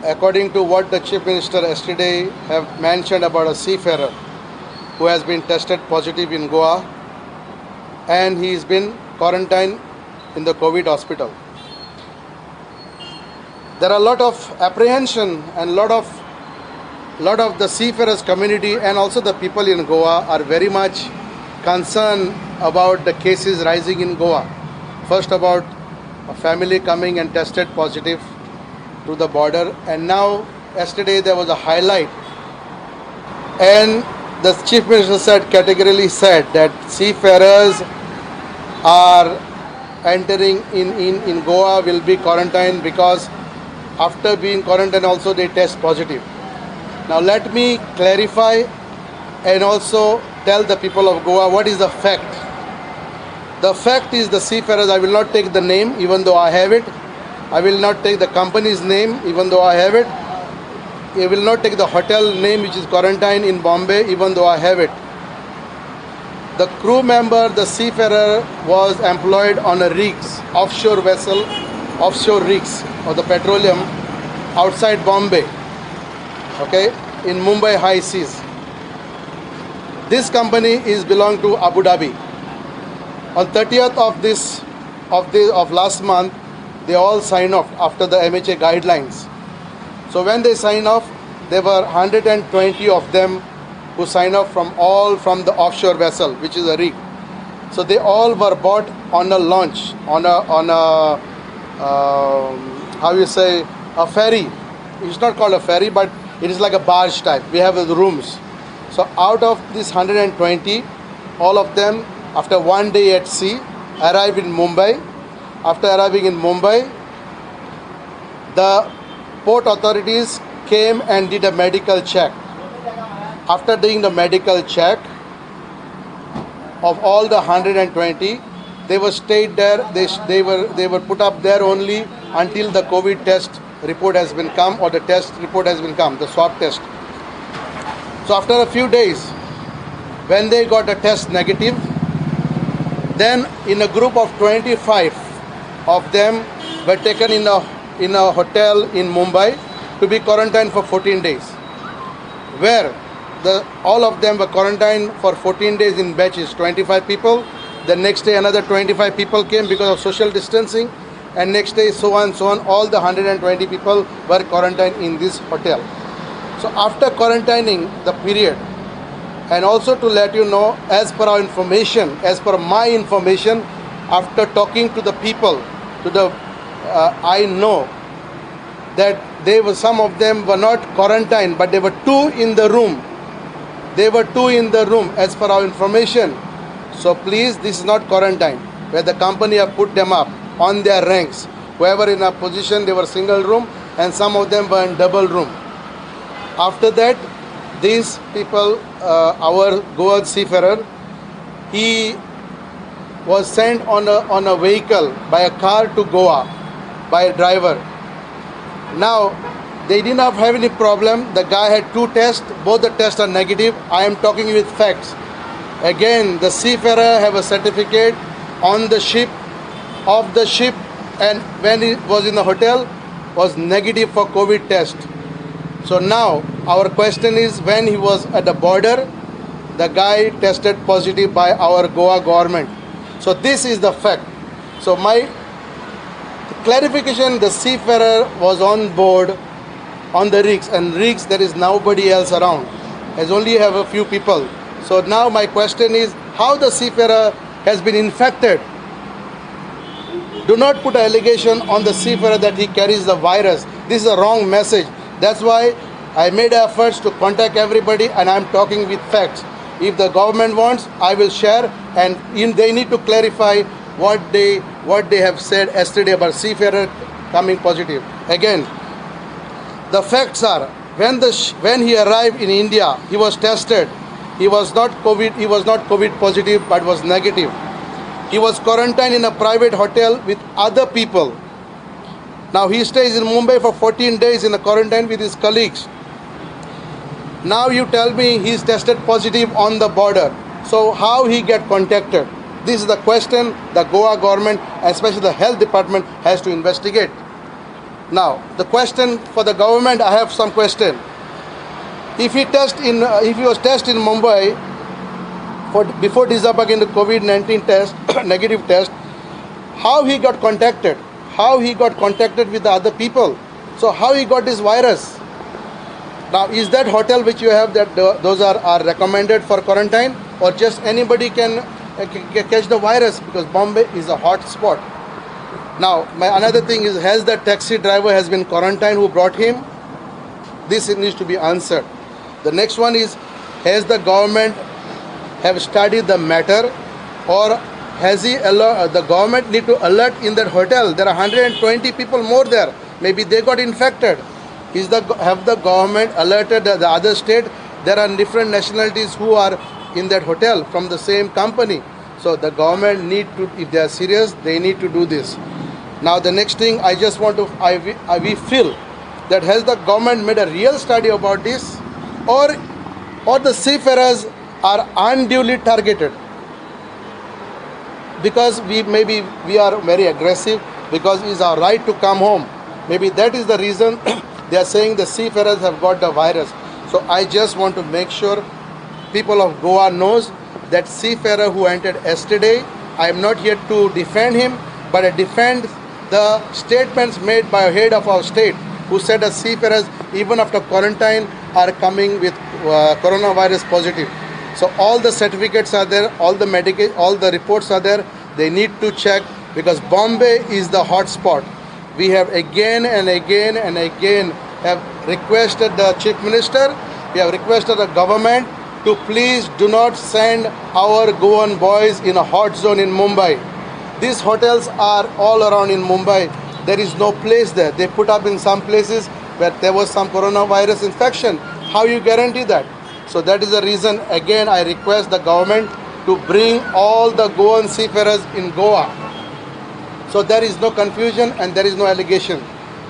according to what the Chief Minister yesterday have mentioned about a seafarer who has been tested positive in Goa, and he's been quarantined in the COVID hospital. There are a lot of apprehension and lot of the seafarers community and also the people in Goa are very much concerned about the cases rising in Goa. First about a family coming and tested positive to the border, and now yesterday there was a highlight, and the Chief Minister said categorically said that seafarers are entering in Goa will be quarantined because after being quarantined also they test positive. Now let me clarify and also tell the people of Goa what is the fact. The fact is the seafarers, I will not take the name even though I have it. I will not take the company's name even though I have it. I will not take the hotel name which is quarantined in Bombay even though I have it. The crew member, the seafarer, was employed on a rigs, offshore vessel, offshore rigs of the petroleum outside Bombay, okay, in Mumbai high seas. This company is belong to Abu Dhabi. On 30th of last month, they all signed off after the MHA guidelines. So when they signed off, there were 120 of them who signed off from the offshore vessel, which is a rig. So they all were bought on a launch, on a how you say, a ferry. It's not called a ferry, but it is like a barge type. We have the rooms. So out of this 120, all of them after one day at sea arrived in Mumbai. After arriving in Mumbai, the port authorities came and did a medical check. After doing the medical check of all the 120, they were stayed there. They were put up there only until the COVID test report has been come, or the test report has been come, the swab test. So after a few days, when they got a test negative, then in a group of 25 of them were taken in a hotel in Mumbai to be quarantined for 14 days, where all of them were quarantined for 14 days in batches, 25 people. The next day another 25 people came because of social distancing, and next day so on, all the 120 people were quarantined in this hotel. So after quarantining the period, and also to let you know, as per our information, as per my information, after talking to the people, I know that some of them were not quarantined, but they were two in the room. They were two in the room as per our information. So please, this is not quarantine, where the company have put them up on their ranks. Whoever in a position, they were single room, and some of them were in double room. After that, these people, our Goa seafarer, he was sent on a vehicle by a car to Goa by a driver. Now, they did not have any problem. The guy had two tests. Both the tests are negative. I am talking with facts. Again, the seafarer have a certificate on the ship, of the ship, and when he was in the hotel, was negative for COVID test. So now, our question is, when he was at the border, the guy tested positive by our Goa government. So this is the fact. So my clarification, the seafarer was on board on the rigs, and rigs there is nobody else around, as only have a few people. So now my question is, how the seafarer has been infected? Do not put an allegation on the seafarer that he carries the virus. This is a wrong message. That's why I made efforts to contact everybody, and I'm talking with facts. If the government wants, I will share, and they need to clarify what they have said yesterday about seafarer coming positive. Again, the facts are, when he arrived in India, he was tested. He was not COVID positive, but was negative. He was quarantined in a private hotel with other people. Now he stays in Mumbai for 14 days in a quarantine with his colleagues. Now you tell me he's tested positive on the border. So how he get contacted? This is the question the Goa government, especially the health department, has to investigate. Now, the question for the government, I have some question. If he was test in Mumbai for before disapproving the COVID-19 test, negative test, how he got contacted? How he got contacted with the other people? So how he got this virus? Now, is that hotel which you have that those are recommended for quarantine, or just anybody can catch the virus because Bombay is a hot spot? Now, my another thing is, has the taxi driver has been quarantined who brought him? This needs to be answered. The next one is, has the government have studied the matter, or has the government need to alert in that hotel? There are 120 people more there. Maybe they got infected. Have the government alerted the other state? There are different nationalities who are in that hotel from the same company. So the government need to, if they are serious, they need to do this. Now the next thing I just want to, we feel that has the government made a real study about this, or the seafarers are unduly targeted because we are very aggressive, because it's our right to come home. Maybe that is the reason they are saying the seafarers have got the virus. So I just want to make sure people of Goa knows that seafarer who entered yesterday, I am not here to defend him, but I defend the statements made by a head of our state who said that seafarers even after quarantine are coming with coronavirus positive. So all the certificates are there, all the reports are there. They need to check, because Bombay is the hot spot. We have again and again and again have requested the Chief Minister, we have requested the government to please do not send our Goan boys in a hot zone in Mumbai. These hotels are all around in Mumbai. There is no place there. They put up in some places where there was some coronavirus infection. How you guarantee that? So that is the reason, again, I request the government to bring all the Goan seafarers in Goa. So there is no confusion and there is no allegation.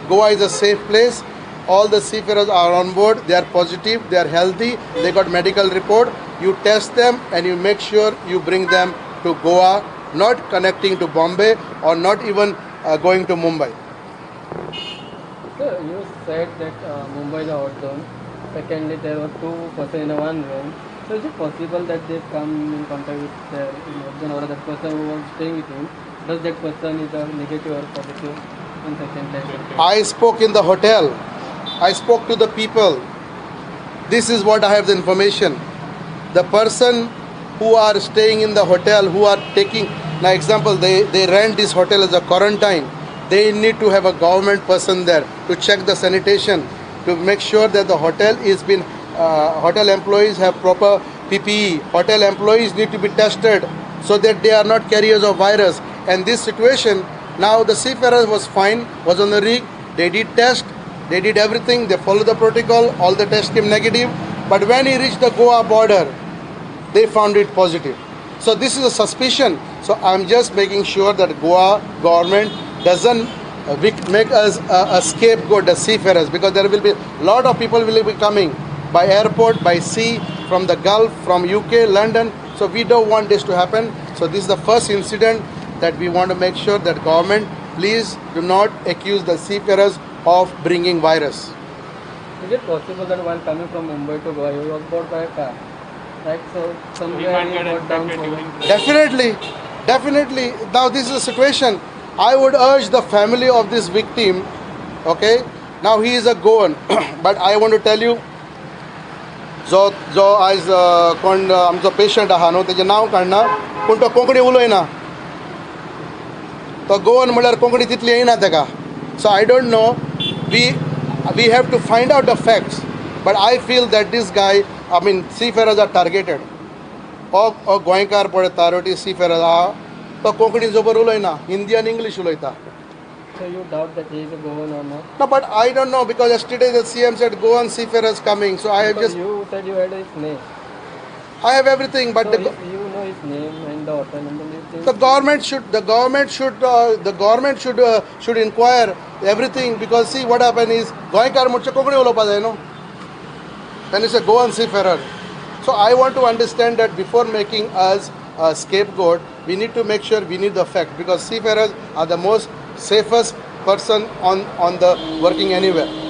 Goa is a safe place. All the seafarers are on board. They are positive. They are healthy. They got medical report. You test them and you make sure you bring them to Goa, not connecting to Bombay or not even going to Mumbai. Sir, you said that Mumbai is a hot zone. Secondly, there were 2 persons in one room. So is it possible that they come in contact with their husband or that person who was staying with him? Does that person is a negative or positive infection test? I spoke in the hotel. I spoke to the people. This is what I have the information. The person who are staying in the hotel, who are taking, now example, they rent this hotel as a quarantine. They need to have a government person there to check the sanitation, to make sure that the hotel is been, hotel employees have proper PPE. Hotel employees need to be tested so that they are not carriers of virus. And this situation, now the seafarer was fine, was on the rig, they did test, they did everything, they followed the protocol, all the tests came negative. But when he reached the Goa border, they found it positive. So this is a suspicion. So I'm just making sure that Goa government doesn't make us a scapegoat, the seafarers, because there will be a lot of people will be coming by airport, by sea, from the Gulf, from UK, London. So we don't want this to happen. So this is the first incident that we want to make sure that government, please do not accuse the seafarers of bringing virus. Is it possible that while coming from Mumbai to Goa, he was bought by a car? Right, so somewhere he got down. Definitely. Now this is a situation. I would urge the family of this victim, okay? Now he is a Goan, but I want to tell you, जो आज कोण आमचो patient आहा न्हू तेजें नांव काडना, पूण तो कोंकणी उलयना. तो गोवन म्हळ्यार कोंकणी तितली येयना ताका. So I don't know. We have to find out the facts. But I feel that this guy, I mean, seafarers are targeted. O गोंयकार पळय तारोटी seafarers आहा, तो कोंकणी जोबर उलयना, हिंदी आनी इंग्लीश उलयता. So you doubt that he is a Goan or not? No, but I don't know, because yesterday the CM said Goan seafarers coming. So I have just. You said you had his name. I have everything, but So you know his name and the hotel and then you think. the government should inquire everything, because see what happened is गोंयकार म्हणचे कोंकणी उलोवपा जाय न्हू. Then it's a Goan seafarer. So I want to understand that before making us a scapegoat, we need to make sure we need the fact, because seafarers are the most safest person on the working anywhere.